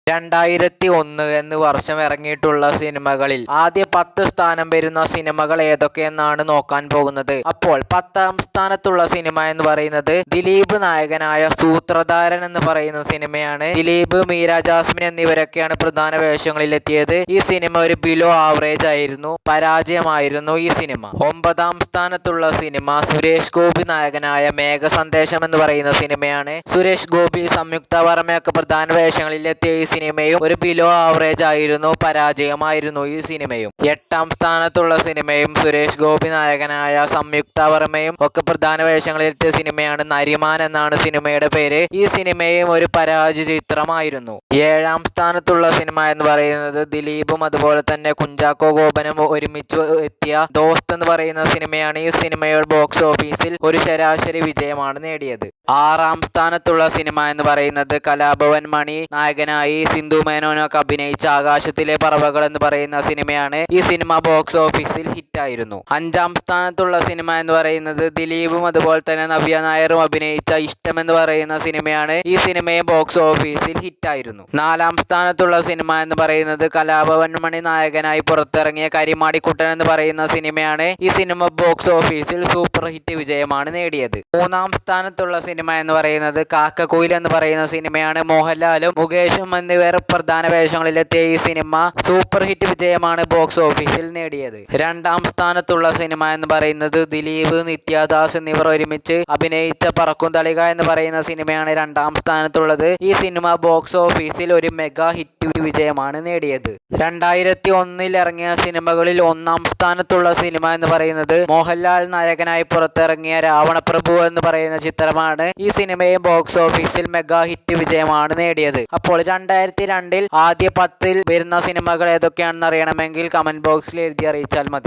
2001 എന്ന് വർഷം ഇറങ്ങിയിട്ടുള്ള സിനിമകളിൽ ആദ്യ 10 സ്ഥാനം വരുന്ന സിനിമകൾ ഏതൊക്കെയെന്നാണ് നോക്കാൻ പോകുന്നത്. അപ്പോൾ 10ാം സ്ഥാനത്തുള്ള സിനിമ എന്ന് പറയുന്നത് ദിലീപ് നായകനായ സൂത്രധാരൻ എന്ന് പറയുന്ന സിനിമയാണ്. ദിലീപ്, മീര ജാസ്മിൻ എന്നിവരൊക്കെയാണ് പ്രധാന വേഷങ്ങളിലെത്തിയത്. ഈ സിനിമ ഒരു ബിലോ ആവറേജ് ആയിരുന്നു, പരാജയമായിരുന്നു ഈ സിനിമ. 9ാം സ്ഥാനത്തുള്ള സിനിമ സുരേഷ് ഗോപി നായകനായ മേഘസന്ദേശം എന്ന് പറയുന്ന സിനിമയാണ്. സുരേഷ് ഗോപി, സംയുക്ത വർമ്മയൊക്കെ പ്രധാന വേഷങ്ങളിലെത്തിയ ഈ സിനിമയും ഒരു ബിലോ ആവറേജ് ആയിരുന്നു, പരാജയമായിരുന്നു ഈ സിനിമയും. 8ാം സ്ഥാനത്തുള്ള സിനിമയും സുരേഷ് ഗോപി നായകനായ സംയുക്ത വർമ്മയും ഒക്കെ പ്രധാന വേഷങ്ങളിലെത്തിയ സിനിമയാണ്. നരിമാൻ എന്നാണ് സിനിമയുടെ പേര്. ഈ സിനിമയും ഒരു പരാജയ ചിത്രമായിരുന്നു. 7ാം സ്ഥാനത്തുള്ള സിനിമ എന്ന് പറയുന്നത് ദിലീപും അതുപോലെ തന്നെ കുഞ്ചാക്കോ ബോബനും ഒരുമിച്ച് എത്തിയ ദോസ്ത് എന്ന് പറയുന്ന സിനിമയാണ്. ഈ സിനിമയുടെ ബോക്സ് ഓഫീസിൽ ഒരു ശരാശരി വിജയമാണ് നേടിയത്. 6ാം സ്ഥാനത്തുള്ള സിനിമ എന്ന് പറയുന്നത് കലാഭവൻ മണി നായകനായി സിന്ധു മേനോനൊക്കെ അഭിനയിച്ച ആകാശത്തിലെ പറവകൾ എന്ന് പറയുന്ന സിനിമയാണ്. ഈ സിനിമ ബോക്സ് ഓഫീസിൽ ഹിറ്റായിരുന്നു. 5ാം സ്ഥാനത്തുള്ള സിനിമ എന്ന് പറയുന്നത് ദിലീപും അതുപോലെ തന്നെ നവ്യ നായരും അഭിനയിച്ച ഇഷ്ടം എന്ന് പറയുന്ന സിനിമയാണ്. ഈ സിനിമയും ബോക്സ് ഓഫീസിൽ ഹിറ്റായിരുന്നു. 4ാം സ്ഥാനത്തുള്ള സിനിമ എന്ന് പറയുന്നത് കലാഭവൻ മണി നായകനായി പുറത്തിറങ്ങിയ കരിമാടിക്കുട്ടൻ എന്ന് പറയുന്ന സിനിമയാണ്. ഈ സിനിമ ബോക്സ് ഓഫീസിൽ സൂപ്പർ ഹിറ്റ് വിജയമാണ് നേടിയത്. 3ാം സ്ഥാനത്തുള്ള സിനിമ എന്ന് പറയുന്നത് കാക്കക്കുയിൽ എന്ന് പറയുന്ന സിനിമയാണ്. മോഹൻലാലും മുകേഷും എന്നിവർ പ്രധാന വേഷങ്ങളിലെത്തിയ ഈ സിനിമ സൂപ്പർ ഹിറ്റ് വിജയമാണ് ബോക്സ് ഓഫീസിൽ നേടിയത്. 2ാം സ്ഥാനത്തുള്ള സിനിമ എന്ന് പറയുന്നത് ദിലീപ്, നിത്യദാസ് എന്നിവർ ഒരുമിച്ച് അഭിനയിച്ച പറക്കും തളിക എന്ന് പറയുന്ന സിനിമയാണ് 2ാം സ്ഥാനത്തുള്ളത്. ഈ സിനിമ ബോക്സ് ഓഫീസിൽ ഒരു മെഗാ ഹിറ്റ് വിജയമാണ് നേടിയത്. 2001 ഇറങ്ങിയ സിനിമകളിൽ 1ാം സ്ഥാനത്തുള്ള സിനിമ എന്ന് പറയുന്നത് മോഹൻലാൽ നായകനായി പുറത്തിറങ്ങിയ രാവണപ്രഭു എന്ന് പറയുന്ന ചിത്രമാണ്. ഈ സിനിമയും ബോക്സ് ഓഫീസിൽ മെഗാ ഹിറ്റ് വിജയമാണ് നേടിയത്. അപ്പോൾ 2002 ആദ്യ 10ൽ വരുന്ന സിനിമകൾ ഏതൊക്കെയാണെന്ന് അറിയണമെങ്കിൽ കമന്റ് ബോക്സിൽ എഴുതി അറിയിച്ചാൽ മതി.